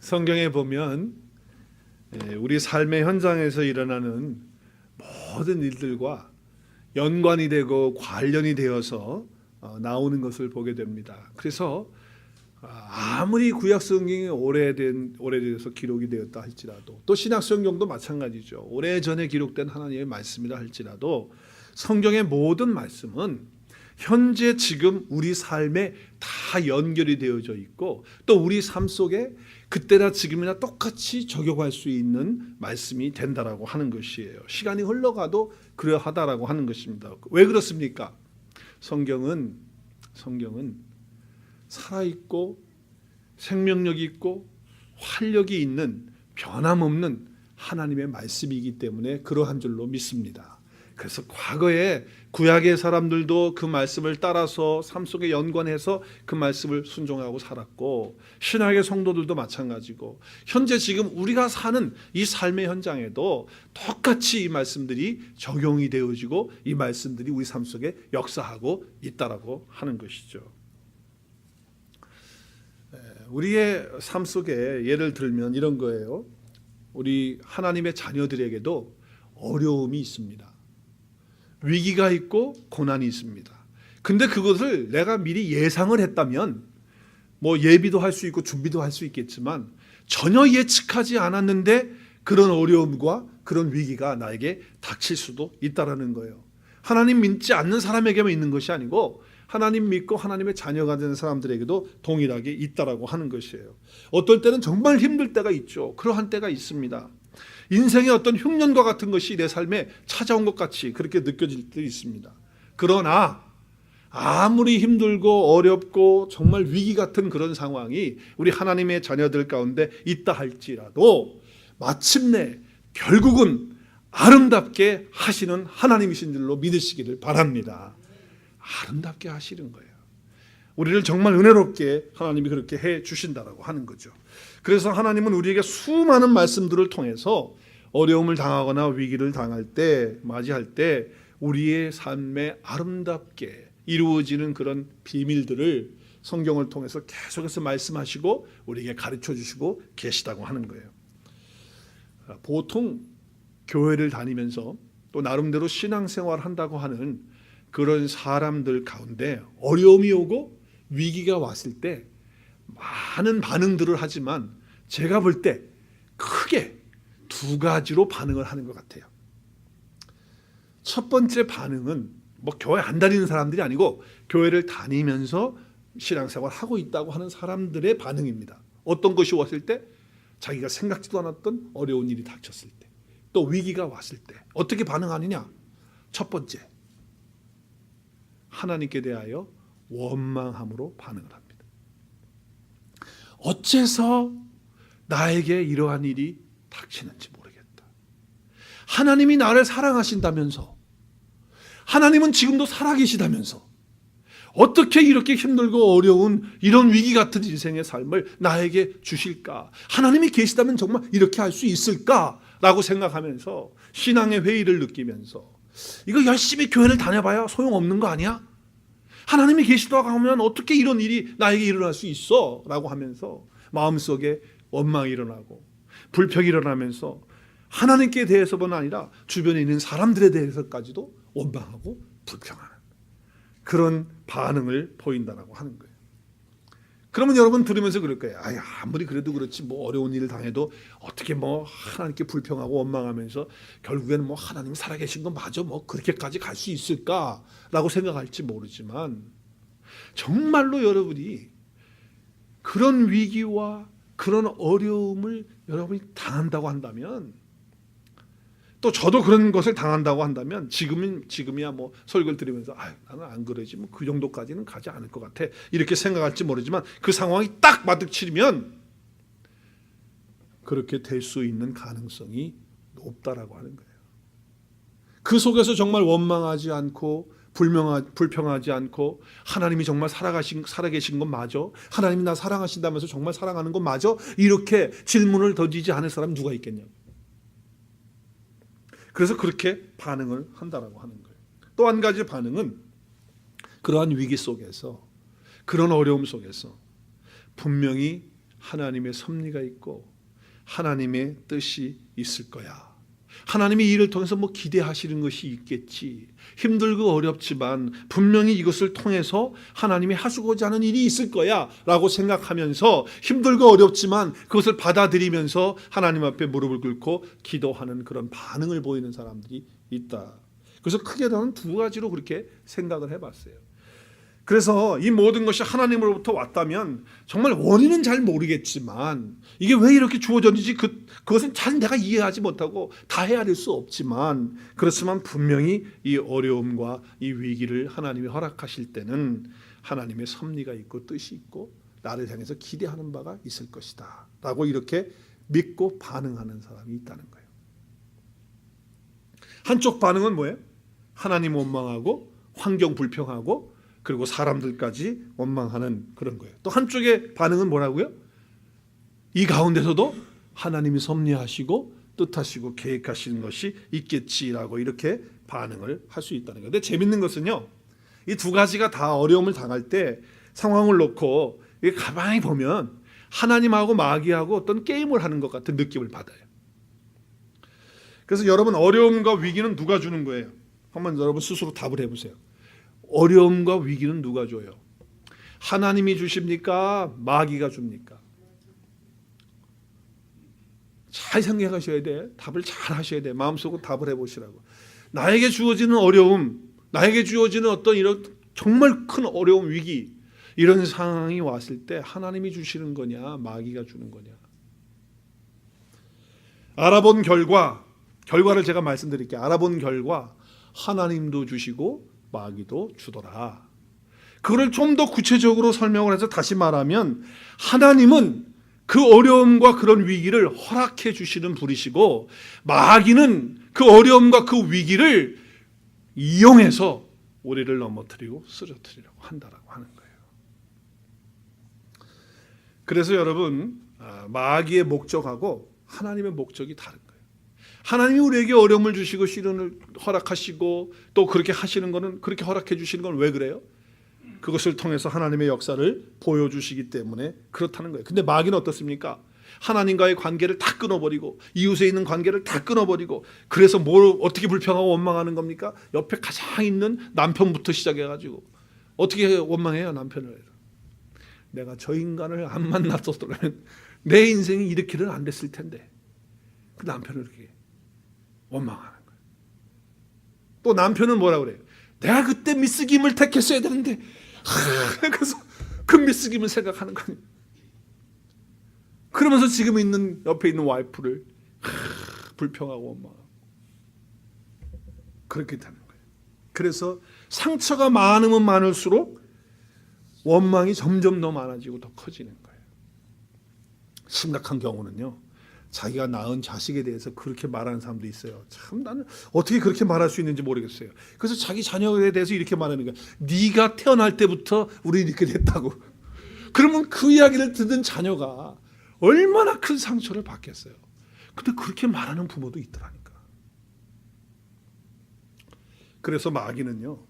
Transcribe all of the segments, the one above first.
성경에 보면 우리 삶의 현장에서 일어나는 모든 일들과 연관이 되고 관련이 되어서 나오는 것을 보게 됩니다. 그래서 아무리 구약 성경이 오래돼서 기록이 되었다 할지라도, 또 신약 성경도 마찬가지죠. 오래전에 기록된 하나님의 말씀이라 할지라도 성경의 모든 말씀은 현재 지금 우리 삶에 다 연결이 되어져 있고, 또 우리 삶 속에 그때나 지금이나 똑같이 적용할 수 있는 말씀이 된다라고 하는 것이에요. 시간이 흘러가도 그러하다라고 하는 것입니다. 왜 그렇습니까? 성경은 살아있고 생명력이 있고 활력이 있는 변함없는 하나님의 말씀이기 때문에 그러한 줄로 믿습니다. 그래서 과거에 구약의 사람들도 그 말씀을 따라서 삶 속에 연관해서 그 말씀을 순종하고 살았고, 신약의 성도들도 마찬가지고, 현재 지금 우리가 사는 이 삶의 현장에도 똑같이 이 말씀들이 적용이 되어지고 이 말씀들이 우리 삶 속에 역사하고 있다라고 하는 것이죠. 우리의 삶 속에 예를 들면 이런 거예요. 우리 하나님의 자녀들에게도 어려움이 있습니다. 위기가 있고 고난이 있습니다. 근데 그것을 내가 미리 예상을 했다면 뭐 예비도 할 수 있고 준비도 할 수 있겠지만, 전혀 예측하지 않았는데 그런 어려움과 그런 위기가 나에게 닥칠 수도 있다라는 거예요. 하나님 믿지 않는 사람에게만 있는 것이 아니고 하나님 믿고 하나님의 자녀가 되는 사람들에게도 동일하게 있다라고 하는 것이에요. 어떨 때는 정말 힘들 때가 있죠. 그러한 때가 있습니다. 인생의 어떤 흉년과 같은 것이 내 삶에 찾아온 것 같이 그렇게 느껴질 때도 있습니다. 그러나 아무리 힘들고 어렵고 정말 위기 같은 그런 상황이 우리 하나님의 자녀들 가운데 있다 할지라도 마침내 결국은 아름답게 하시는 하나님이신 줄로 믿으시기를 바랍니다. 아름답게 하시는 거예요. 우리를 정말 은혜롭게 하나님이 그렇게 해 주신다라고 하는 거죠. 그래서 하나님은 우리에게 수많은 말씀들을 통해서 어려움을 당하거나 위기를 당할 때, 맞이할 때 우리의 삶에 아름답게 이루어지는 그런 비밀들을 성경을 통해서 계속해서 말씀하시고 우리에게 가르쳐 주시고 계시다고 하는 거예요. 보통 교회를 다니면서 또 나름대로 신앙생활을 한다고 하는 그런 사람들 가운데 어려움이 오고 위기가 왔을 때 많은 반응들을 하지만 제가 볼 때 크게 두 가지로 반응을 하는 것 같아요. 첫 번째 반응은 뭐 교회 안 다니는 사람들이 아니고 교회를 다니면서 신앙생활을 하고 있다고 하는 사람들의 반응입니다. 어떤 것이 왔을 때? 자기가 생각지도 않았던 어려운 일이 닥쳤을 때, 또 위기가 왔을 때 어떻게 반응하느냐? 첫 번째, 하나님께 대하여 원망함으로 반응을 합니다. 어째서 나에게 이러한 일이 닥치는지 모르겠다. 하나님이 나를 사랑하신다면서, 하나님은 지금도 살아계시다면서 어떻게 이렇게 힘들고 어려운 이런 위기 같은 인생의 삶을 나에게 주실까? 하나님이 계시다면 정말 이렇게 할 수 있을까? 라고 생각하면서 신앙의 회의를 느끼면서, 이거 열심히 교회를 다녀봐야 소용없는 거 아니야? 하나님이 계시다고 하면 어떻게 이런 일이 나에게 일어날 수 있어? 라고 하면서 마음속에 원망이 일어나고 불평이 일어나면서 하나님께 대해서뿐 아니라 주변에 있는 사람들에 대해서까지도 원망하고 불평하는 그런 반응을 보인다라고 하는 거예요. 그러면 여러분 들으면서 그럴 거예요. 아무리 그래도 그렇지 뭐 어려운 일을 당해도 어떻게 뭐 하나님께 불평하고 원망하면서 결국에는 뭐 하나님 살아계신 거 맞아? 뭐 그렇게까지 갈 수 있을까라고 생각할지 모르지만, 정말로 여러분이 그런 위기와 그런 어려움을 여러분이 당한다고 한다면, 또 저도 그런 것을 당한다고 한다면 지금이야 뭐 설교를 들으면서 나는 안 그러지 뭐 그 정도까지는 가지 않을 것 같아 이렇게 생각할지 모르지만, 그 상황이 딱 마주치면 그렇게 될 수 있는 가능성이 높다라고 하는 거예요. 그 속에서 정말 원망하지 않고 불평하지 않고 하나님이 정말 살아계신 건 맞아? 하나님이 나 사랑하신다면서 정말 사랑하는 건 맞아? 이렇게 질문을 던지지 않을 사람이 누가 있겠냐고. 그래서 그렇게 반응을 한다라고 하는 거예요. 또 한 가지 반응은 그러한 위기 속에서, 그런 어려움 속에서 분명히 하나님의 섭리가 있고 하나님의 뜻이 있을 거야. 하나님이 이 일을 통해서 뭐 기대하시는 것이 있겠지. 힘들고 어렵지만 분명히 이것을 통해서 하나님이 하시고자 하는 일이 있을 거야 라고 생각하면서 힘들고 어렵지만 그것을 받아들이면서 하나님 앞에 무릎을 꿇고 기도하는 그런 반응을 보이는 사람들이 있다. 그래서 크게 저는 두 가지로 그렇게 생각을 해봤어요. 그래서 이 모든 것이 하나님으로부터 왔다면 정말 원인은 잘 모르겠지만 이게 왜 이렇게 주어졌는지 그것은 잘 내가 이해하지 못하고 다 헤아릴 수 없지만 그렇지만 분명히 이 어려움과 이 위기를 하나님이 허락하실 때는 하나님의 섭리가 있고 뜻이 있고 나를 향해서 기대하는 바가 있을 것이다 라고 이렇게 믿고 반응하는 사람이 있다는 거예요. 한쪽 반응은 뭐예요? 하나님 원망하고 환경 불평하고 그리고 사람들까지 원망하는 그런 거예요. 또 한쪽의 반응은 뭐라고요? 이 가운데서도 하나님이 섭리하시고 뜻하시고 계획하시는 것이 있겠지라고 이렇게 반응을 할 수 있다는 거예요. 근데 재밌는 것은요, 이 두 가지가 다 어려움을 당할 때 상황을 놓고 가만히 보면 하나님하고 마귀하고 어떤 게임을 하는 것 같은 느낌을 받아요. 그래서 여러분, 어려움과 위기는 누가 주는 거예요? 한번 여러분 스스로 답을 해보세요. 어려움과 위기는 누가 줘요? 하나님이 주십니까? 마귀가 줍니까? 잘 생각하셔야 돼. 답을 잘 하셔야 돼. 마음속으로 답을 해보시라고. 나에게 주어지는 어려움, 나에게 주어지는 어떤 이런 정말 큰 어려움, 위기, 이런 상황이 왔을 때 하나님이 주시는 거냐, 마귀가 주는 거냐. 알아본 결과를 제가 말씀드릴게요. 알아본 결과 하나님도 주시고 마귀도 주더라. 그걸 좀 더 구체적으로 설명을 해서 다시 말하면 하나님은 그 어려움과 그런 위기를 허락해 주시는 분이시고 마귀는 그 어려움과 그 위기를 이용해서 우리를 넘어뜨리고 쓰러뜨리려고 한다라고 하는 거예요. 그래서 여러분, 마귀의 목적하고 하나님의 목적이 다른 거예요. 하나님이 우리에게 어려움을 주시고 시련을 허락하시고 또 그렇게 하시는 거는, 그렇게 허락해 주시는 건 왜 그래요? 그것을 통해서 하나님의 역사를 보여주시기 때문에 그렇다는 거예요. 근데 마귀는 어떻습니까? 하나님과의 관계를 다 끊어버리고 이웃에 있는 관계를 다 끊어버리고 그래서 뭘 어떻게 불평하고 원망하는 겁니까? 옆에 가장 있는 남편부터 시작해가지고 어떻게 원망해요? 남편을. 내가 저 인간을 안 만났었더라면 내 인생이 이렇게는 안 됐을 텐데. 그 남편을 이렇게 원망하는 거예요. 또 남편은 뭐라고 그래요? 내가 그때 미스김을 택했어야 되는데 그래서 그 미스김을 생각하는 거예요. 그러면서 지금 있는 옆에 있는 와이프를 불평하고 원망하고 그렇게 되는 거예요. 그래서 상처가 많으면 많을수록 원망이 점점 더 많아지고 더 커지는 거예요. 심각한 경우는요, 자기가 낳은 자식에 대해서 그렇게 말하는 사람도 있어요. 참 나는 어떻게 그렇게 말할 수 있는지 모르겠어요. 그래서 자기 자녀에 대해서 이렇게 말하는 거야. 네가 태어날 때부터 우리 이렇게 됐다고. 그러면 그 이야기를 듣는 자녀가 얼마나 큰 상처를 받겠어요. 근데 그렇게 말하는 부모도 있더라니까. 그래서 마귀는요,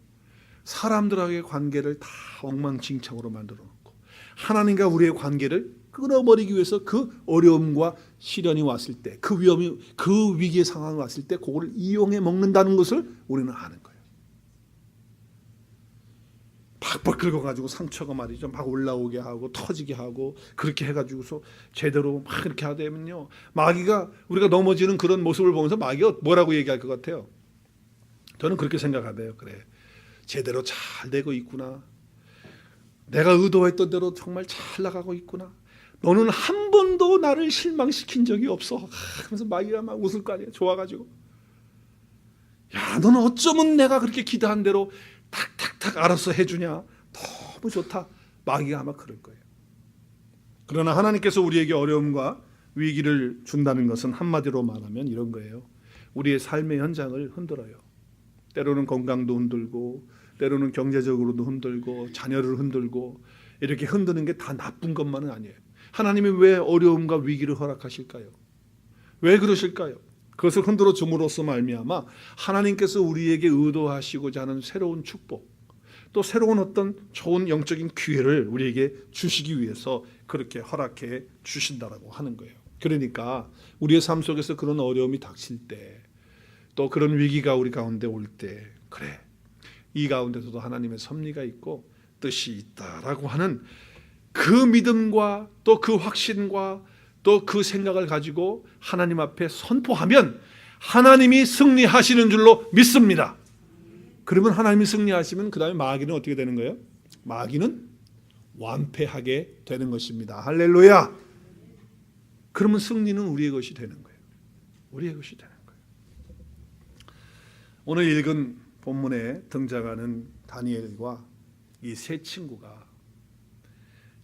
사람들과의 관계를 다 엉망진창으로 만들어 놓고 하나님과 우리의 관계를 끊어버리기 위해서 그 어려움과 시련이 왔을 때, 그 위험이, 그 위기의 상황이 왔을 때 그거를 이용해 먹는다는 것을 우리는 아는 거예요. 팍팍 긁어가지고 상처가 말이죠, 막 올라오게 하고 터지게 하고 그렇게 해가지고서 제대로 막 이렇게 하되면요, 마귀가, 우리가 넘어지는 그런 모습을 보면서 마귀가 뭐라고 얘기할 것 같아요? 저는 그렇게 생각하대요. 그래, 제대로 잘 되고 있구나. 내가 의도했던 대로 정말 잘 나가고 있구나. 너는 한 번도 나를 실망시킨 적이 없어. 그러면서 마귀가 막 웃을 거 아니에요. 좋아가지고. 야, 너는 어쩌면 내가 그렇게 기도한 대로 탁탁탁 알아서 해주냐. 너무 좋다. 마귀가 아마 그럴 거예요. 그러나 하나님께서 우리에게 어려움과 위기를 준다는 것은 한마디로 말하면 이런 거예요. 우리의 삶의 현장을 흔들어요. 때로는 건강도 흔들고 때로는 경제적으로도 흔들고 자녀를 흔들고, 이렇게 흔드는 게 다 나쁜 것만은 아니에요. 하나님이 왜 어려움과 위기를 허락하실까요? 왜 그러실까요? 그것을 흔들어 줌으로써 말미암아 하나님께서 우리에게 의도하시고자 하는 새로운 축복, 또 새로운 어떤 좋은 영적인 기회를 우리에게 주시기 위해서 그렇게 허락해 주신다라고 하는 거예요. 그러니까 우리의 삶 속에서 그런 어려움이 닥칠 때, 또 그런 위기가 우리 가운데 올 때, 그래, 이 가운데서도 하나님의 섭리가 있고 뜻이 있다라고 하는 그 믿음과 또 그 확신과 또 그 생각을 가지고 하나님 앞에 선포하면 하나님이 승리하시는 줄로 믿습니다. 그러면 하나님이 승리하시면 그 다음에 마귀는 어떻게 되는 거예요? 마귀는 완패하게 되는 것입니다. 할렐루야. 그러면 승리는 우리의 것이 되는 거예요. 우리의 것이 되는 거예요. 오늘 읽은 본문에 등장하는 다니엘과 이 세 친구가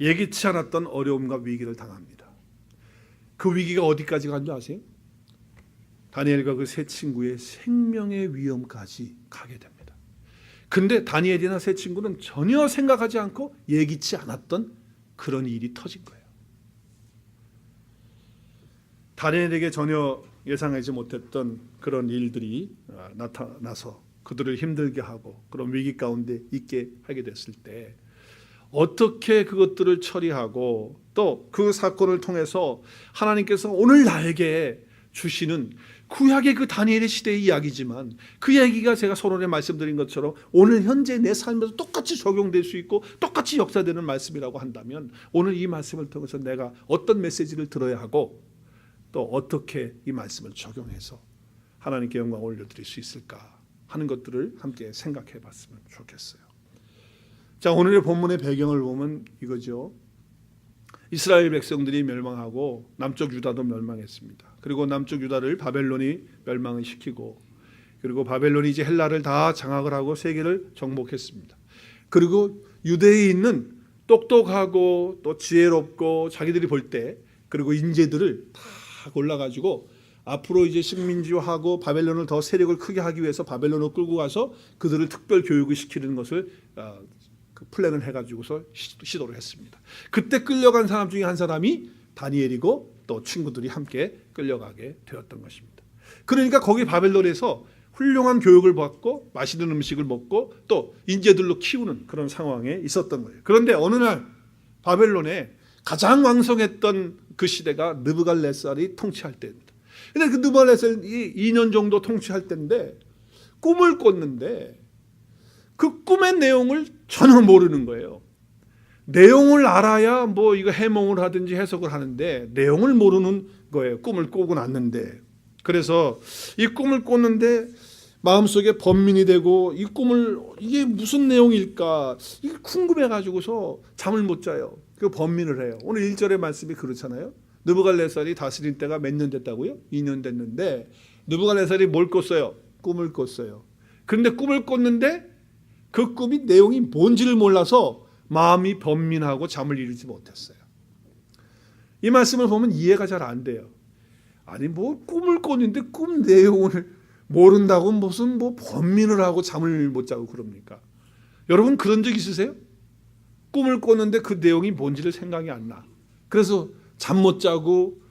예기치 않았던 어려움과 위기를 당합니다. 그 위기가 어디까지 간 줄 아세요? 다니엘과 그 세 친구의 생명의 위험까지 가게 됩니다. 근데 다니엘이나 세 친구는 전혀 생각하지 않고 예기치 않았던 그런 일이 터진 거예요. 다니엘에게 전혀 예상하지 못했던 그런 일들이 나타나서 그들을 힘들게 하고 그런 위기 가운데 있게 하게 됐을 때 어떻게 그것들을 처리하고 또 그 사건을 통해서 하나님께서 오늘 나에게 주시는 구약의 그 다니엘의 시대의 이야기지만 그 얘기가 제가 서론에 말씀드린 것처럼 오늘 현재 내 삶에서 똑같이 적용될 수 있고 똑같이 역사되는 말씀이라고 한다면 오늘 이 말씀을 통해서 내가 어떤 메시지를 들어야 하고 또 어떻게 이 말씀을 적용해서 하나님께 영광을 올려드릴 수 있을까 하는 것들을 함께 생각해 봤으면 좋겠어요. 자, 오늘의 본문의 배경을 보면 이거죠. 이스라엘 백성들이 멸망하고 남쪽 유다도 멸망했습니다. 그리고 남쪽 유다를 바벨론이 멸망을 시키고 그리고 바벨론이 이제 헬라를 다 장악을 하고 세계를 정복했습니다. 그리고 유대에 있는 똑똑하고 또 지혜롭고 자기들이 볼 때 그리고 인재들을 다 골라가지고 앞으로 이제 식민지화하고 바벨론을 더 세력을 크게 하기 위해서 바벨론을 끌고 가서 그들을 특별 교육을 시키는 것을 그 플랜을 해가지고서 시도를 했습니다. 그때 끌려간 사람 중에 한 사람이 다니엘이고 또 친구들이 함께 끌려가게 되었던 것입니다. 그러니까 거기 바벨론에서 훌륭한 교육을 받고 맛있는 음식을 먹고 또 인재들로 키우는 그런 상황에 있었던 거예요. 그런데 어느 날 바벨론에 가장 왕성했던 그 시대가 느부갓네살이 통치할 때입니다. 근데 그 느부갓네살이 2년 정도 통치할 때인데 꿈을 꿨는데 그 꿈의 내용을 전혀 모르는 거예요. 내용을 알아야 뭐 이거 해몽을 하든지 해석을 하는데 내용을 모르는 거예요. 꿈을 꾸고 났는데. 그래서 이 꿈을 꿨는데 마음속에 번민이 되고 이 꿈을 이게 무슨 내용일까 이게 궁금해가지고서 잠을 못 자요. 그 번민을 해요. 오늘 1절의 말씀이 그렇잖아요. 느부갓네살이 다스린 때가 몇 년 됐다고요? 2년 됐는데 느부갓네살이 뭘 꿨어요? 꿈을 꿨어요. 그런데 꿈을 꿨는데 그 꿈이 내용이 뭔지를 몰라서 마음이 번민하고 잠을 이루지 못했어요. 이 말씀을 보면 이해가 잘 안 돼요. 아니 뭐 꿈을 꿨는데 꿈 내용을 모른다고 무슨 뭐 번민을 하고 잠을 못 자고 그럽니까? 여러분 그런 적 있으세요? 꿈을 꿨는데 그 내용이 뭔지를 생각이 안 나. 그래서 잠 못 자고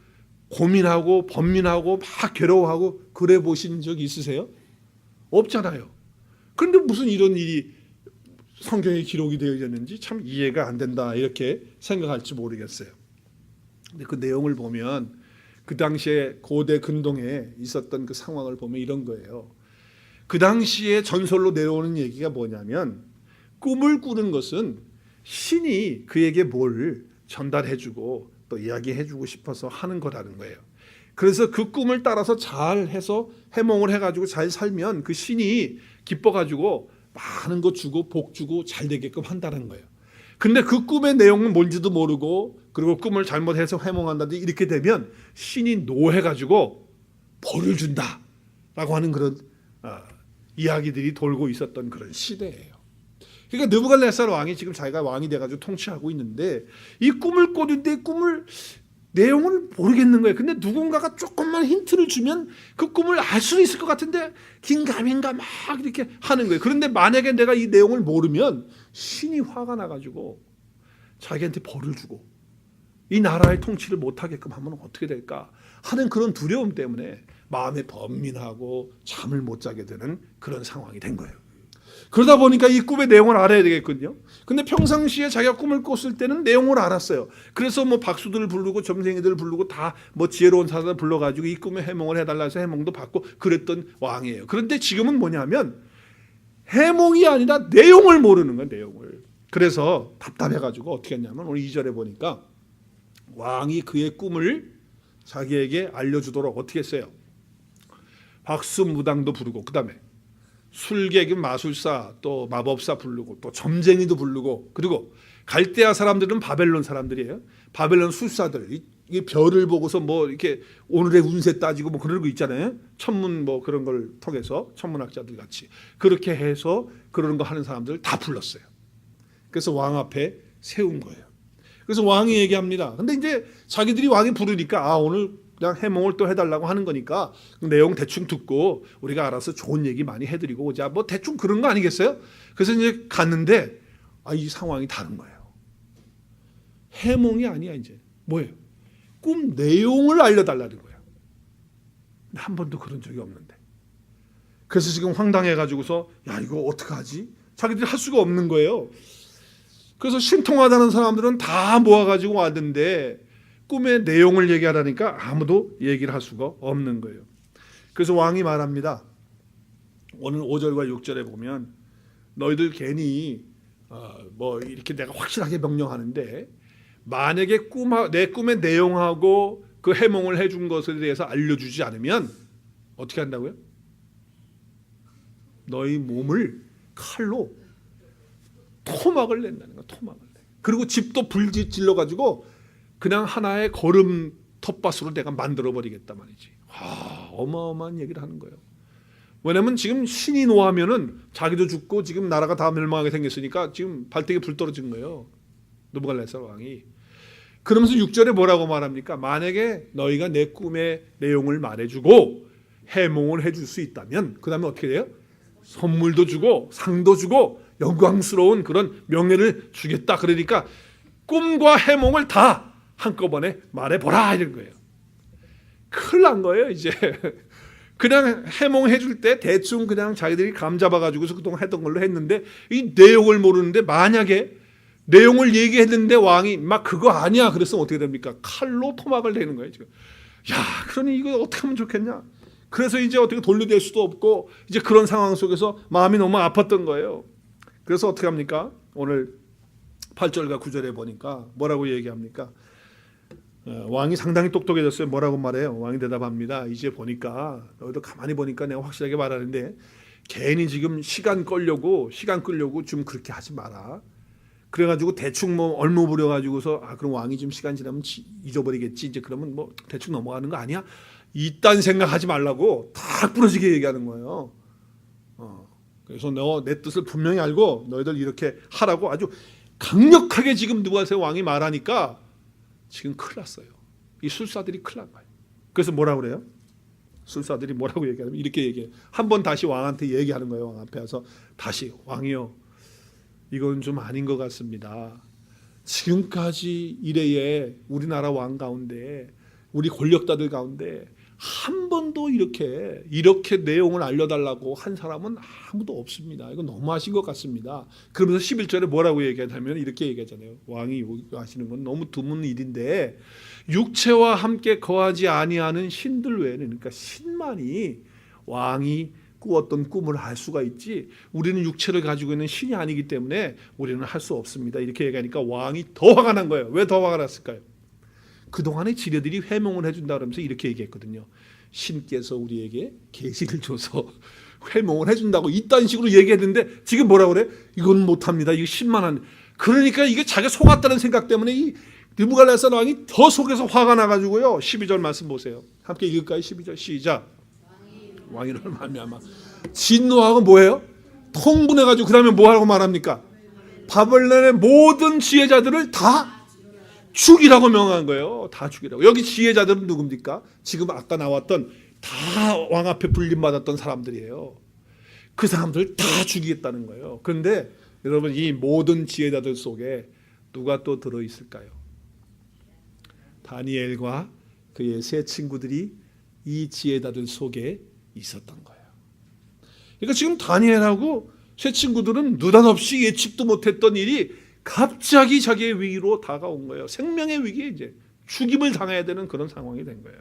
고민하고 번민하고 막 괴로워하고 그래 보신 적 있으세요? 없잖아요. 그런데 무슨 이런 일이 성경에 기록이 되어 있는지 참 이해가 안 된다 이렇게 생각할지 모르겠어요. 근데 그 내용을 보면 그 당시에 고대 근동에 있었던 그 상황을 보면 이런 거예요. 그 당시에 전설로 내려오는 얘기가 뭐냐면 꿈을 꾸는 것은 신이 그에게 뭘 전달해주고 또 이야기해주고 싶어서 하는 거라는 거예요. 그래서 그 꿈을 따라서 잘 해서 해몽을 해가지고 잘 살면 그 신이 기뻐가지고 많은 거 주고 복 주고 잘 되게끔 한다는 거예요. 근데 그 꿈의 내용은 뭔지도 모르고 그리고 꿈을 잘못해서 해몽한다든지 이렇게 되면 신이 노해가지고 벌을 준다라고 하는 그런 이야기들이 돌고 있었던 그런 시대예요. 그러니까 느부갓네살 왕이 지금 자기가 왕이 돼가지고 통치하고 있는데 이 꿈을 꿨는데 꿈을 내용을 모르겠는 거예요. 근데 누군가가 조금만 힌트를 주면 그 꿈을 알 수 있을 것 같은데 긴가민가 막 이렇게 하는 거예요. 그런데 만약에 내가 이 내용을 모르면 신이 화가 나가지고 자기한테 벌을 주고 이 나라의 통치를 못하게끔 하면 어떻게 될까 하는 그런 두려움 때문에 마음에 번민하고 잠을 못 자게 되는 그런 상황이 된 거예요. 그러다 보니까 이 꿈의 내용을 알아야 되겠거든요. 근데 평상시에 자기가 꿈을 꿨을 때는 내용을 알았어요. 그래서 뭐 박수들을 부르고 점쟁이들을 부르고 다 뭐 지혜로운 사람을 불러가지고 이 꿈의 해몽을 해달라 해서 해몽도 받고 그랬던 왕이에요. 그런데 지금은 뭐냐면 해몽이 아니라 내용을 모르는 거예요. 내용을. 그래서 답답해가지고 어떻게 했냐면 오늘 2절에 보니까 왕이 그의 꿈을 자기에게 알려주도록 어떻게 했어요? 박수 무당도 부르고 그 다음에 술객 마술사 또 마법사 부르고 또 점쟁이도 부르고 그리고 갈대아 사람들은 바벨론 사람들이에요. 바벨론 술사들 이 별을 보고서 뭐 이렇게 오늘의 운세 따지고 뭐 그런 거 있잖아요. 천문 뭐 그런 걸 통해서 천문학자들 같이 그렇게 해서 그런 거 하는 사람들을 다 불렀어요. 그래서 왕 앞에 세운 거예요. 그래서 왕이 얘기합니다. 근데 이제 자기들이 왕이 부르니까 오늘 그냥 해몽을 또 해달라고 하는 거니까 내용 대충 듣고 우리가 알아서 좋은 얘기 많이 해드리고 오자 뭐 대충 그런 거 아니겠어요? 그래서 이제 갔는데 이 상황이 다른 거예요. 해몽이 아니야. 이제 뭐예요? 꿈 내용을 알려달라는 거예요. 근데 한 번도 그런 적이 없는데 그래서 지금 황당해가지고서 이거 어떡하지? 자기들이 할 수가 없는 거예요. 그래서 신통하다는 사람들은 다 모아가지고 왔는데 꿈의 내용을 얘기하라니까 아무도 얘기를 할 수가 없는 거예요. 그래서 왕이 말합니다. 오늘 5절과 6절에 보면 너희들 괜히 뭐 이렇게 내가 확실하게 명령하는데 만약에 내 꿈의 내용하고 그 해몽을 해준 것에 대해서 알려주지 않으면 어떻게 한다고요? 너희 몸을 칼로 토막을 낸다는 거야. 토막을 내. 그리고 집도 불질러가지고 그냥 하나의 거름 텃밭으로 내가 만들어버리겠다 말이지. 어마어마한 얘기를 하는 거예요. 왜냐면 지금 신이 노하면은 자기도 죽고 지금 나라가 다 멸망하게 생겼으니까 지금 발등에 불 떨어진 거예요. 느부갓네살 왕이. 그러면서 6절에 뭐라고 말합니까? 만약에 너희가 내 꿈의 내용을 말해주고 해몽을 해줄 수 있다면 그 다음에 어떻게 돼요? 선물도 주고 상도 주고 영광스러운 그런 명예를 주겠다. 그러니까 꿈과 해몽을 다 한꺼번에 말해보라 이런 거예요. 큰일 난 거예요 이제. 그냥 해몽해 줄 때 대충 그냥 자기들이 감 잡아가지고서 그동안 했던 걸로 했는데 이 내용을 모르는데 만약에 내용을 얘기했는데 왕이 막 그거 아니야 그랬으면 어떻게 됩니까? 칼로 토막을 내는 거예요 지금. 그러니 이거 어떻게 하면 좋겠냐. 그래서 이제 어떻게 돌려댈 수도 없고 이제 그런 상황 속에서 마음이 너무 아팠던 거예요. 그래서 어떻게 합니까? 오늘 8절과 9절에 보니까 뭐라고 얘기합니까? 왕이 상당히 똑똑해졌어요. 뭐라고 말해요? 왕이 대답합니다. 이제 보니까 너희도 가만히 보니까 내가 확실하게 말하는데 괜히 지금 시간 끌려고 좀 그렇게 하지 마라. 그래가지고 대충 뭐 얼무 부려가지고서 그럼 왕이 좀 시간 지나면 잊어버리겠지. 이제 그러면 뭐 대충 넘어가는 거 아니야? 이딴 생각하지 말라고 탁 부러지게 얘기하는 거예요. 그래서 너 내 뜻을 분명히 알고 너희들 이렇게 하라고 아주 강력하게 지금 느부갓네살 왕이 말하니까 지금 큰일 났어요. 이 술사들이 큰일 난 거예요. 그래서 뭐라고 그래요? 술사들이 뭐라고 얘기하냐면 이렇게 얘기해요. 한 번 다시 왕한테 얘기하는 거예요. 왕 앞에 와서 다시 왕이요. 이건 좀 아닌 것 같습니다. 지금까지 이래에 우리나라 왕 가운데 우리 권력자들 가운데 한 번도 이렇게 내용을 알려달라고 한 사람은 아무도 없습니다. 이건 너무하신 것 같습니다. 그러면서 11절에 뭐라고 얘기하냐면 이렇게 얘기하잖아요. 왕이 하시는 건 너무 드문 일인데 육체와 함께 거하지 아니하는 신들 외에는 그러니까 신만이 왕이 꾸었던 꿈을 알 수가 있지 우리는 육체를 가지고 있는 신이 아니기 때문에 우리는 할 수 없습니다. 이렇게 얘기하니까 왕이 더 화가 난 거예요. 왜 더 화가 났을까요? 그동안의 지뢰들이 해몽을 해준다 그러면서 이렇게 얘기했거든요. 신께서 우리에게 계시를 줘서 해몽을 해준다고 이딴 식으로 얘기했는데 지금 뭐라고 그래? 이건 못합니다. 이거 신만한. 그러니까 이게 자기가 속았다는 생각 때문에 이 느부갓네살 왕이 더 속에서 화가 나가지고요. 12절 말씀 보세요. 함께 읽을까요? 12절 시작. 왕이를 말미암아 진노하고 뭐예요? 통분해가지고 그 다음에 뭐라고 말합니까? 바벨론의 모든 지혜자들을 다 죽이라고 명한 거예요. 다 죽이라고. 여기 지혜자들은 누굽니까? 지금 아까 나왔던 다 왕 앞에 불림받았던 사람들이에요. 그 사람들 다 죽이겠다는 거예요. 그런데 여러분 이 모든 지혜자들 속에 누가 또 들어있을까요? 다니엘과 그의 세 친구들이 이 지혜자들 속에 있었던 거예요. 그러니까 지금 다니엘하고 새 친구들은 느닷없이 예측도 못했던 일이 갑자기 자기의 위기로 다가온 거예요. 생명의 위기에 이제 죽임을 당해야 되는 그런 상황이 된 거예요.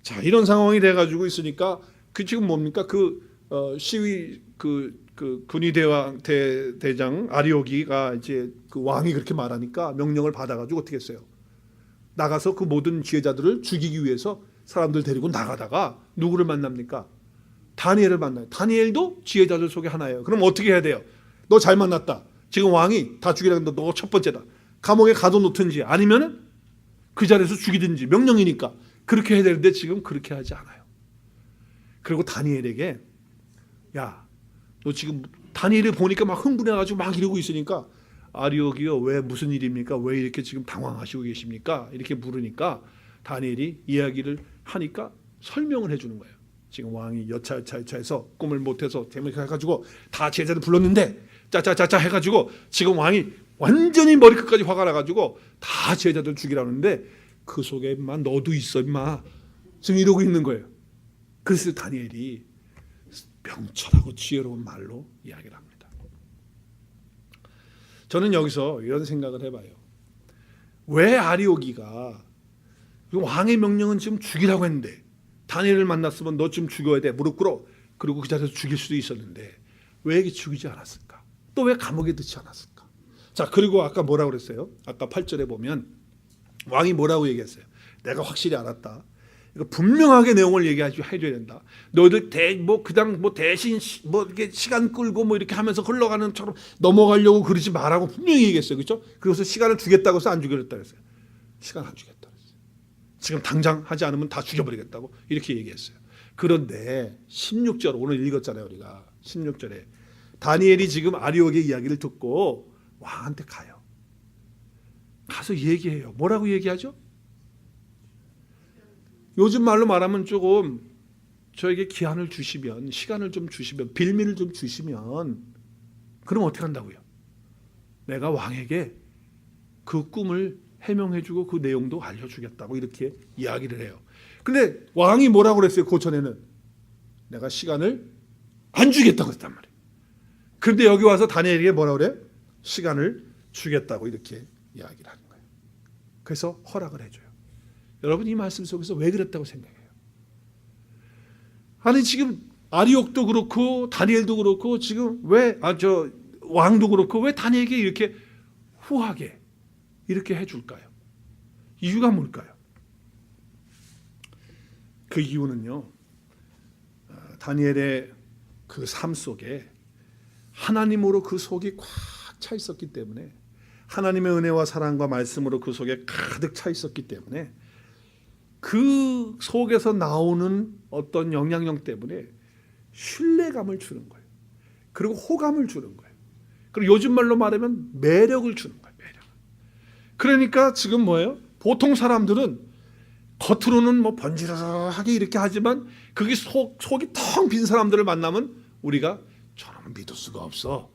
자, 이런 상황이 돼가지고 있으니까 그 지금 뭡니까? 시위 군의 대장 아리오기가 이제 그 왕이 그렇게 말하니까 명령을 받아가지고 어떻게 했어요? 나가서 그 모든 지혜자들을 죽이기 위해서 사람들 데리고 나가다가 누구를 만납니까? 다니엘을 만나요. 다니엘도 지혜자들 속에 하나예요. 그럼 어떻게 해야 돼요? 너 잘 만났다. 지금 왕이 다 죽이라는데 너 첫 번째다. 감옥에 가둬놓든지 아니면은 그 자리에서 죽이든지 명령이니까 그렇게 해야 되는데 지금 그렇게 하지 않아요. 그리고 다니엘에게 야, 너 지금 다니엘을 보니까 막 흥분해가지고 막 이러고 있으니까 아리오기요, 왜 무슨 일입니까? 왜 이렇게 지금 당황하시고 계십니까? 이렇게 물으니까 다니엘이 이야기를 하니까 설명을 해주는 거예요. 지금 왕이 여차해서 꿈을 못해서 대문에 해가지고 다 제자들 불렀는데 짜짜짜짜 해가지고 지금 왕이 완전히 머리끝까지 화가 나가지고 다 제자들 죽이라는데 그 속에 임마 너도 있어 임마 지금 이러고 있는 거예요. 그래서 다니엘이 명철하고 지혜로운 말로 이야기를 합니다. 저는 여기서 이런 생각을 해봐요. 왜 아리오기가 왕의 명령은 지금 죽이라고 했는데 다니엘을 만났으면 너 좀 죽여야 돼 무릎 꿇어 그리고 그 자리에서 죽일 수도 있었는데 왜 이게 죽이지 않았을까? 또 왜 감옥에 넣지 않았을까? 자, 그리고 아까 뭐라고 그랬어요? 아까 8절에 보면 왕이 뭐라고 얘기했어요? 내가 확실히 알았다. 이거 분명하게 내용을 얘기해줘야 된다. 너희들 그냥 대신 이렇게 시간 끌고 이렇게 하면서 흘러가는 처럼 넘어가려고 그러지 말라고 분명히 얘기했어요. 그렇죠? 그래서 시간을 주겠다고 해서 안 주겠다 그랬어요. 시간 안 주겠다 그랬어요. 지금 당장 하지 않으면 다 죽여버리겠다고 이렇게 얘기했어요. 그런데 16절 오늘 읽었잖아요. 우리가 16절에 다니엘이 지금 아리오기의 이야기를 듣고 왕한테 가요. 가서 얘기해요. 뭐라고 얘기하죠? 요즘 말로 말하면 조금 저에게 기한을 주시면 시간을 좀 주시면 빌미를 좀 주시면 그럼 어떻게 한다고요? 내가 왕에게 그 꿈을 해명해주고 그 내용도 알려주겠다고 이렇게 이야기를 해요. 근데 왕이 뭐라고 그랬어요? 그 전에는 내가 시간을 안 주겠다고 했단 말이에요. 그런데 여기 와서 다니엘에게 뭐라고 그래요? 시간을 주겠다고 이렇게 이야기를 하는 거예요. 그래서 허락을 해줘요. 여러분 이 말씀 속에서 왜 그랬다고 생각해요? 아니 지금 아리옥도 그렇고 다니엘도 그렇고 지금 왜 왕도 그렇고 왜 다니엘에게 이렇게 후하게 이렇게 해줄까요? 이유가 뭘까요? 그 이유는요, 다니엘의 그 삶 속에 하나님으로 그 속이 꽉 차 있었기 때문에 하나님의 은혜와 사랑과 말씀으로 그 속에 가득 차 있었기 때문에 그 속에서 나오는 어떤 영향력 때문에 신뢰감을 주는 거예요. 그리고 호감을 주는 거예요. 그리고 요즘 말로 말하면 매력을 주는 거예요. 매력. 그러니까 지금 뭐예요? 보통 사람들은 겉으로는 번지르르하게 이렇게 하지만 그게 속이 텅 빈 사람들을 만나면 우리가 저놈은 믿을 수가 없어.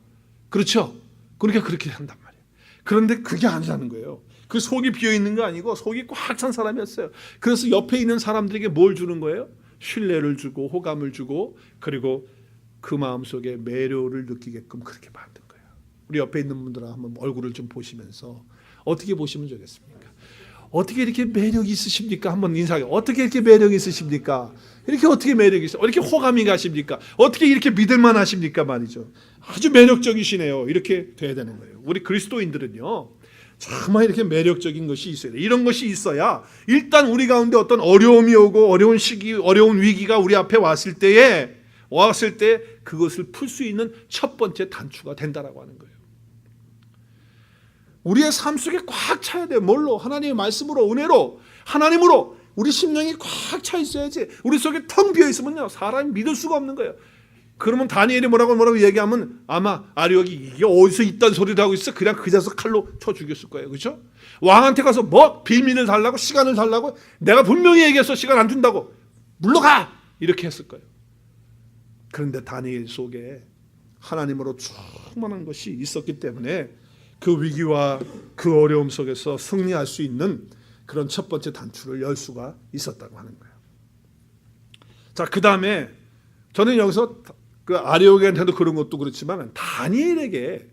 그렇죠? 그러니까 그렇게 한단 말이에요. 그런데 그게 아니라는 거예요. 그 속이 비어 있는 거 아니고 속이 꽉 찬 사람이었어요. 그래서 옆에 있는 사람들에게 뭘 주는 거예요? 신뢰를 주고 호감을 주고 그리고 그 마음속에 매료를 느끼게끔 그렇게 만든 거예요. 우리 옆에 있는 분들은 한번 얼굴을 좀 보시면서 어떻게 보시면 좋겠습니까? 어떻게 이렇게 매력이 있으십니까? 한번 인사하게. 어떻게 이렇게 매력이 있으십니까? 이렇게 어떻게 매력이 있어요? 이렇게 호감이 가십니까? 어떻게 이렇게 믿을만 하십니까? 말이죠. 아주 매력적이시네요. 이렇게 돼야 되는 거예요. 우리 그리스도인들은요. 정말 이렇게 매력적인 것이 있어야 돼요. 이런 것이 있어야 일단 우리 가운데 어떤 어려움이 오고 어려운 시기, 어려운 위기가 우리 앞에 왔을 때 그것을 풀 수 있는 첫 번째 단추가 된다라고 하는 거예요. 우리의 삶 속에 꽉 차야 돼요. 뭘로? 하나님의 말씀으로, 은혜로, 하나님으로 우리 심령이 꽉 차 있어야지. 우리 속에 텅 비어 있으면요 사람이 믿을 수가 없는 거예요. 그러면 다니엘이 뭐라고 얘기하면 아마 아리옥이 이게 어디서 있단 소리를 하고 있어? 그냥 그 자서 칼로 쳐 죽였을 거예요. 그렇죠? 왕한테 가서 빌미를 달라고 시간을 달라고 내가 분명히 얘기해서 시간 안 준다고 물러가! 이렇게 했을 거예요. 그런데 다니엘 속에 하나님으로 충만한 것이 있었기 때문에 그 위기와 그 어려움 속에서 승리할 수 있는 그런 첫 번째 단추를 열 수가 있었다고 하는 거예요. 자, 그 다음에 저는 여기서 그 아레오게한테도 그런 것도 그렇지만 다니엘이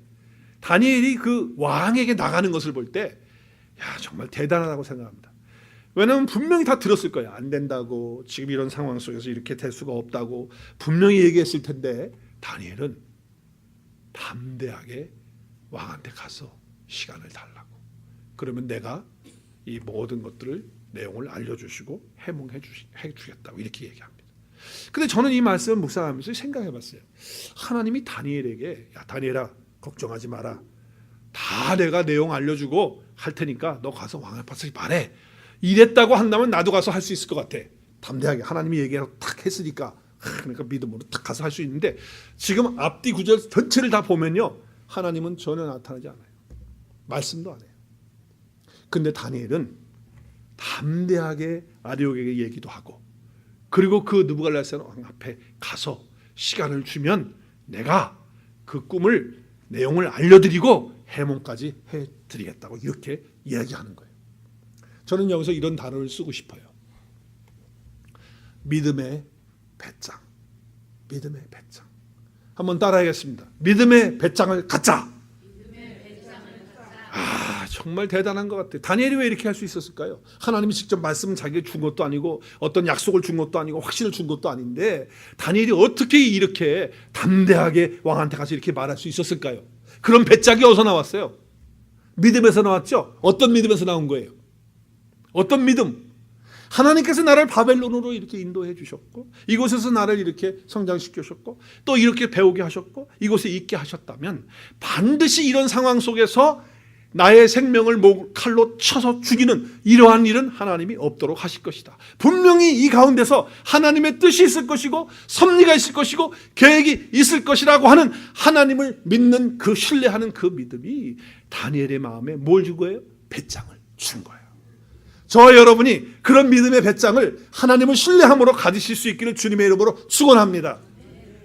그 왕에게 나가는 것을 볼 때 정말 대단하다고 생각합니다. 왜냐하면 분명히 다 들었을 거예요. 안 된다고, 지금 이런 상황 속에서 이렇게 될 수가 없다고 분명히 얘기했을 텐데 다니엘은 담대하게 왕한테 가서 시간을 달라고, 그러면 내가 이 모든 것들을 내용을 알려주시고 해몽해 주겠다고 이렇게 얘기합니다. 근데 저는 이 말씀을 묵상하면서 생각해 봤어요. 하나님이 다니엘에게 다니엘아 걱정하지 마라, 다 내가 내용 알려주고 할 테니까 너 가서 왕 앞에서 말해, 이랬다고 한다면 나도 가서 할 수 있을 것 같아. 담대하게 하나님이 얘기하고 탁 했으니까, 그러니까 믿음으로 탁 가서 할 수 있는데, 지금 앞뒤 구절 전체를 다 보면요 하나님은 전혀 나타나지 않아요. 말씀도 안 해요. 근데 다니엘은 담대하게 아리옥에게 얘기도 하고, 그리고 그 느부갈네살 왕 앞에 가서 시간을 주면 내가 그 꿈을 내용을 알려드리고 해몽까지 해드리겠다고 이렇게 이야기하는 거예요. 저는 여기서 이런 단어를 쓰고 싶어요. 믿음의 배짱. 믿음의 배짱. 한번 따라하겠습니다. 믿음의 배짱을 갖자. 정말 대단한 것 같아요. 다니엘이 왜 이렇게 할 수 있었을까요? 하나님이 직접 말씀을 자기에게 준 것도 아니고 어떤 약속을 준 것도 아니고 확신을 준 것도 아닌데 다니엘이 어떻게 이렇게 담대하게 왕한테 가서 이렇게 말할 수 있었을까요? 그런 배짱이 어디서 나왔어요? 믿음에서 나왔죠? 어떤 믿음에서 나온 거예요? 어떤 믿음? 하나님께서 나를 바벨론으로 이렇게 인도해 주셨고, 이곳에서 나를 이렇게 성장시켜 주셨고, 또 이렇게 배우게 하셨고, 이곳에 있게 하셨다면 반드시 이런 상황 속에서 나의 생명을 칼로 쳐서 죽이는 이러한 일은 하나님이 없도록 하실 것이다. 분명히 이 가운데서 하나님의 뜻이 있을 것이고 섭리가 있을 것이고 계획이 있을 것이라고 하는 하나님을 믿는 그 신뢰하는 그 믿음이 다니엘의 마음에 뭘 준 거예요? 배짱을 준 거예요. 저와 여러분이 그런 믿음의 배짱을 하나님을 신뢰함으로 가지실 수 있기를 주님의 이름으로 축원합니다.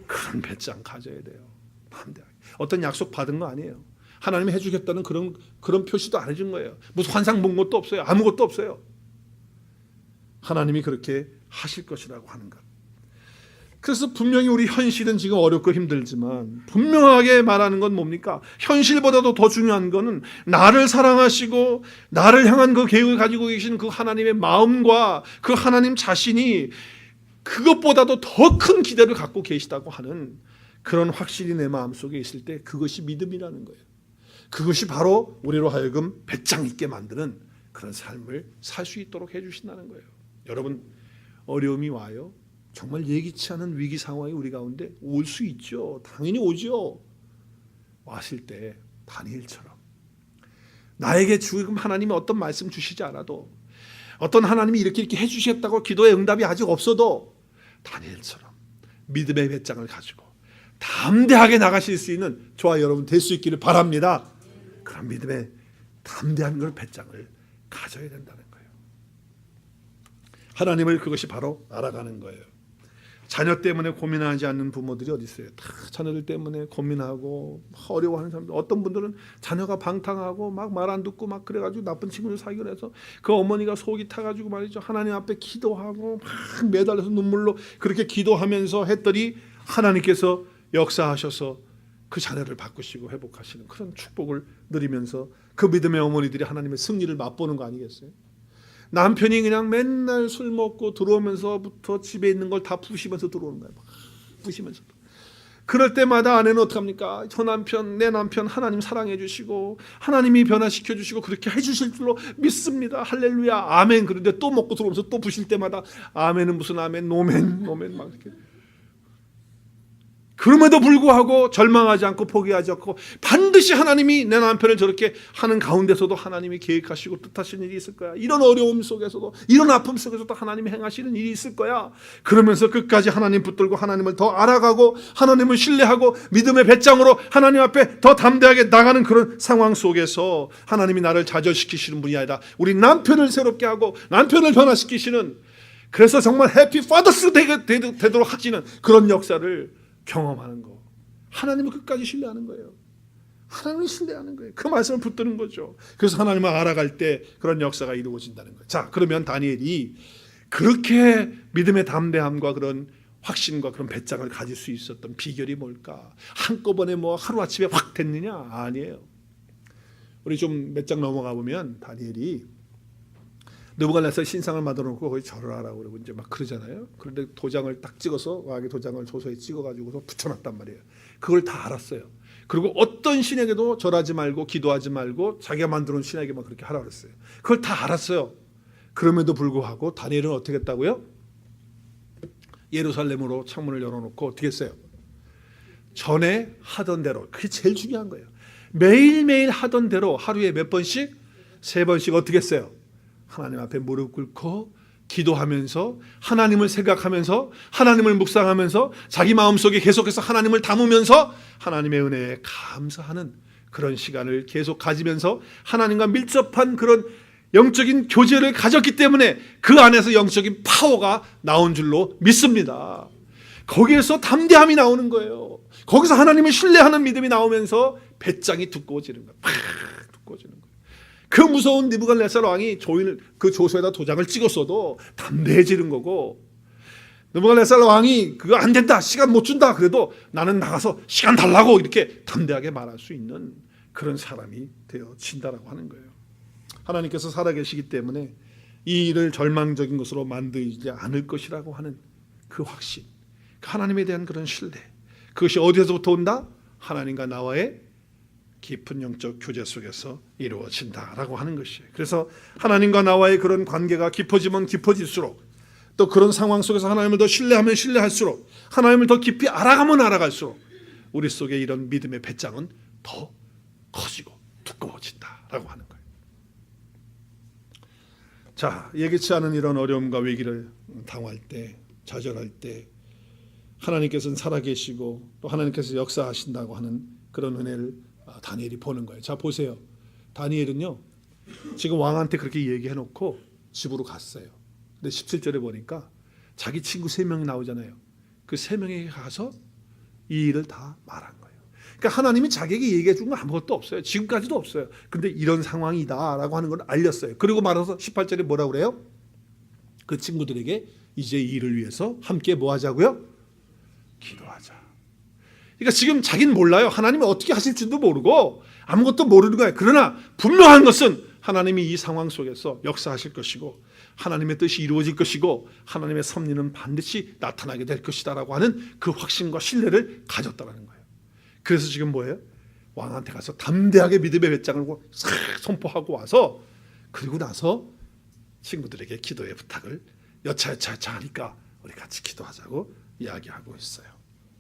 그런 배짱 가져야 돼요. 담대하게. 어떤 약속 받은 거 아니에요. 하나님이 해주겠다는 그런 표시도 안 해준 거예요. 무슨 환상 본 것도 없어요. 아무것도 없어요. 하나님이 그렇게 하실 것이라고 하는 것. 그래서 분명히 우리 현실은 지금 어렵고 힘들지만 분명하게 말하는 건 뭡니까? 현실보다도 더 중요한 거는 나를 사랑하시고 나를 향한 그 계획을 가지고 계신 그 하나님의 마음과 그 하나님 자신이 그것보다도 더 큰 기대를 갖고 계시다고 하는 그런 확신이 내 마음속에 있을 때 그것이 믿음이라는 거예요. 그것이 바로 우리로 하여금 배짱 있게 만드는 그런 삶을 살 수 있도록 해주신다는 거예요. 여러분, 어려움이 와요. 정말 예기치 않은 위기 상황이 우리 가운데 올 수 있죠. 당연히 오죠. 왔을 때 다니엘처럼 나에게 지금 하나님이 어떤 말씀 주시지 않아도, 어떤 하나님이 이렇게 해주시겠다고 기도의 응답이 아직 없어도 다니엘처럼 믿음의 배짱을 가지고 담대하게 나가실 수 있는 저와 여러분 될 수 있기를 바랍니다. 그런 믿음의 담대한 걸 배짱을 가져야 된다는 거예요. 하나님을 그것이 바로 알아가는 거예요. 자녀 때문에 고민하지 않는 부모들이 어디 있어요? 다 자녀들 때문에 고민하고 어려워하는 사람들. 어떤 분들은 자녀가 방탕하고 막 말 안 듣고 막 그래가지고 나쁜 친구들 사귀고 해서 그 어머니가 속이 타가지고 말이죠. 하나님 앞에 기도하고 막 매달려서 눈물로 그렇게 기도하면서 했더니 하나님께서 역사하셔서 그 자녀를 바꾸시고 회복하시는 그런 축복을 누리면서 그 믿음의 어머니들이 하나님의 승리를 맛보는 거 아니겠어요? 남편이 그냥 맨날 술 먹고 들어오면서부터 집에 있는 걸 다 부시면서 들어오는 거예요. 막 부시면서. 그럴 때마다 아내는 어떡합니까? 저 남편, 내 남편 하나님 사랑해 주시고 하나님이 변화시켜 주시고 그렇게 해주실 줄로 믿습니다. 할렐루야, 아멘. 그런데 또 먹고 들어오면서 또 부실 때마다 아멘은 무슨 아멘, 노멘 막 이렇게. 그럼에도 불구하고 절망하지 않고 포기하지 않고 반드시 하나님이 내 남편을 저렇게 하는 가운데서도 하나님이 계획하시고 뜻하시는 일이 있을 거야. 이런 어려움 속에서도, 이런 아픔 속에서도 하나님이 행하시는 일이 있을 거야. 그러면서 끝까지 하나님 붙들고 하나님을 더 알아가고 하나님을 신뢰하고 믿음의 배짱으로 하나님 앞에 더 담대하게 나가는 그런 상황 속에서 하나님이 나를 좌절시키시는 분이 아니라 우리 남편을 새롭게 하고 남편을 변화시키시는, 그래서 정말 해피 파더스 되도록 하시는 그런 역사를 경험하는 거. 하나님을 끝까지 신뢰하는 거예요. 하나님을 신뢰하는 거예요. 그 말씀을 붙드는 거죠. 그래서 하나님을 알아갈 때 그런 역사가 이루어진다는 거예요. 자, 그러면 다니엘이 그렇게 믿음의 담대함과 그런 확신과 그런 배짱을 가질 수 있었던 비결이 뭘까? 한꺼번에 뭐 하루아침에 확 됐느냐? 아니에요. 우리 좀 몇 장 넘어가 보면 다니엘이 느부갓네살 신상을 만들어 놓고 거기 절을 하라고 그러고 이제 막 그러잖아요. 그런데 도장을 딱 찍어서 왕의 도장을 조서에 찍어가지고서 붙여놨단 말이에요. 그걸 다 알았어요. 그리고 어떤 신에게도 절하지 말고 기도하지 말고 자기가 만들어 놓은 신에게만 그렇게 하라고 그랬어요. 그걸 다 알았어요. 그럼에도 불구하고 다니엘은 어떻게 했다고요? 예루살렘으로 창문을 열어놓고 어떻게 했어요? 전에 하던 대로, 그게 제일 중요한 거예요. 매일매일 하던 대로 하루에 몇 번씩? 3번씩 어떻게 했어요? 하나님 앞에 무릎 꿇고 기도하면서 하나님을 생각하면서 하나님을 묵상하면서 자기 마음속에 계속해서 하나님을 담으면서 하나님의 은혜에 감사하는 그런 시간을 계속 가지면서 하나님과 밀접한 그런 영적인 교제를 가졌기 때문에 그 안에서 영적인 파워가 나온 줄로 믿습니다. 거기에서 담대함이 나오는 거예요. 거기서 하나님을 신뢰하는 믿음이 나오면서 배짱이 두꺼워지는 거예요. 팍 두꺼워지는 거예요. 그 무서운 느부갓네살 왕이 그 조서에다 도장을 찍었어도 담대해지는 거고, 느부갓네살 왕이 그거 안 된다, 시간 못 준다 그래도 나는 나가서 시간 달라고 이렇게 담대하게 말할 수 있는 그런 사람이 되어진다라고 하는 거예요. 하나님께서 살아계시기 때문에 이 일을 절망적인 것으로 만들지 않을 것이라고 하는 그 확신, 하나님에 대한 그런 신뢰, 그것이 어디서부터 온다? 하나님과 나와의 깊은 영적 교제 속에서 이루어진다라고 하는 것이에요. 그래서 하나님과 나와의 그런 관계가 깊어지면 깊어질수록, 또 그런 상황 속에서 하나님을 더 신뢰하면 신뢰할수록, 하나님을 더 깊이 알아가면 알아갈수록 우리 속에 이런 믿음의 배짱은 더 커지고 두꺼워진다라고 하는 거예요. 자, 예기치 않은 이런 어려움과 위기를 당할 때, 좌절할 때 하나님께서는 살아계시고 또 하나님께서 역사하신다고 하는 그런 은혜를 다니엘이 보는 거예요. 자, 보세요. 다니엘은요, 지금 왕한테 그렇게 얘기해놓고 집으로 갔어요. 근데 17절에 보니까 자기 친구 3명이 나오잖아요. 그 3명에게 가서 이 일을 다 말한 거예요. 그러니까 하나님이 자기에게 얘기해 준 건 아무것도 없어요. 지금까지도 없어요. 근데 이런 상황이다라고 하는 걸 알렸어요. 그리고 말아서 18절에 뭐라고 그래요? 그 친구들에게 이제 이 일을 위해서 함께 뭐 하자고요? 기도하자. 그러니까 지금 자기는 몰라요. 하나님이 어떻게 하실지도 모르고 아무것도 모르는 거예요. 그러나 분명한 것은 하나님이 이 상황 속에서 역사하실 것이고 하나님의 뜻이 이루어질 것이고 하나님의 섭리는 반드시 나타나게 될 것이다라고 하는 그 확신과 신뢰를 가졌다는 거예요. 그래서 지금 뭐예요? 왕한테 가서 담대하게 믿음의 배짱을 싹 선포하고 와서, 그리고 나서 친구들에게 기도의 부탁을 여차여차 하니까 우리 같이 기도하자고 이야기하고 있어요.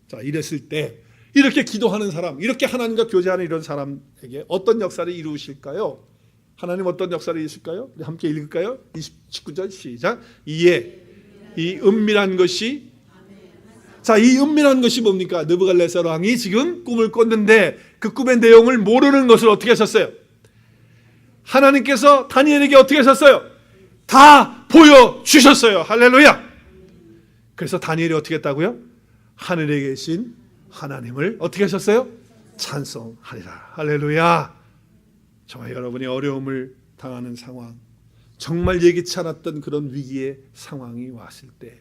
자, 이랬을 때 이렇게 기도하는 사람, 이렇게 하나님과 교제하는 이런 사람에게 어떤 역사를 이루실까요? 하나님 어떤 역사를 이루실까요? 우리 함께 읽을까요? 19절 시작. 이에 이 은밀한 것이, 자, 이 은밀한 것이 뭡니까? 느부갓네살 왕이 지금 꿈을 꿨는데 그 꿈의 내용을 모르는 것을 어떻게 하셨어요? 하나님께서 다니엘에게 어떻게 하셨어요? 다 보여주셨어요. 할렐루야. 그래서 다니엘이 어떻게 했다고요? 하늘에 계신 하나님을 어떻게 하셨어요? 찬송하리라. 할렐루야. 정말 여러분이 어려움을 당하는 상황, 정말 예기치 않았던 그런 위기의 상황이 왔을 때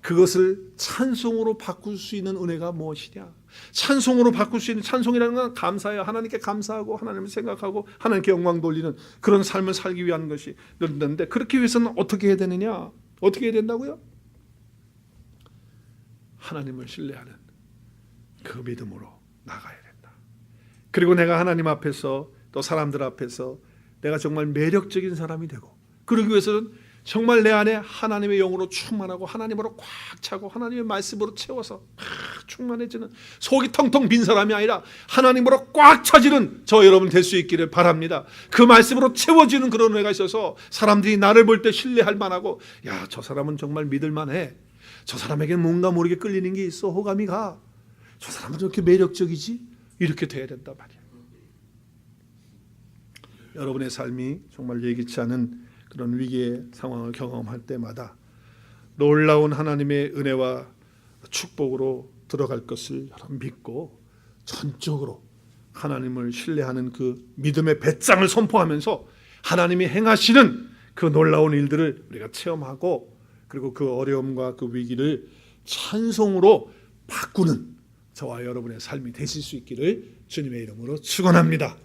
그것을 찬송으로 바꿀 수 있는 은혜가 무엇이냐? 찬송으로 바꿀 수 있는, 찬송이라는 건 감사해요. 하나님께 감사하고 하나님을 생각하고 하나님께 영광 돌리는 그런 삶을 살기 위한 것이 있는데, 그렇게 위해서는 어떻게 해야 되느냐? 어떻게 해야 된다고요? 하나님을 신뢰하는 그 믿음으로 나가야 된다. 그리고 내가 하나님 앞에서 또 사람들 앞에서 내가 정말 매력적인 사람이 되고, 그러기 위해서는 정말 내 안에 하나님의 영으로 충만하고 하나님으로 꽉 차고 하나님의 말씀으로 채워서 충만해지는, 속이 텅텅 빈 사람이 아니라 하나님으로 꽉 차지는 저 여러분 될 수 있기를 바랍니다. 그 말씀으로 채워지는 그런 은혜가 있어서 사람들이 나를 볼 때 신뢰할 만하고, 야, 저 사람은 정말 믿을 만해. 저 사람에게는 뭔가 모르게 끌리는 게 있어. 호감이 가. 저 사람은 저렇게 매력적이지? 이렇게 돼야 된단 말이에요. 여러분의 삶이 정말 예기치 않은 그런 위기의 상황을 경험할 때마다 놀라운 하나님의 은혜와 축복으로 들어갈 것을 여러분 믿고 전적으로 하나님을 신뢰하는 그 믿음의 배짱을 선포하면서 하나님이 행하시는 그 놀라운 일들을 우리가 체험하고, 그리고 그 어려움과 그 위기를 찬송으로 바꾸는 저와 여러분의 삶이 되실 수 있기를 주님의 이름으로 축원합니다.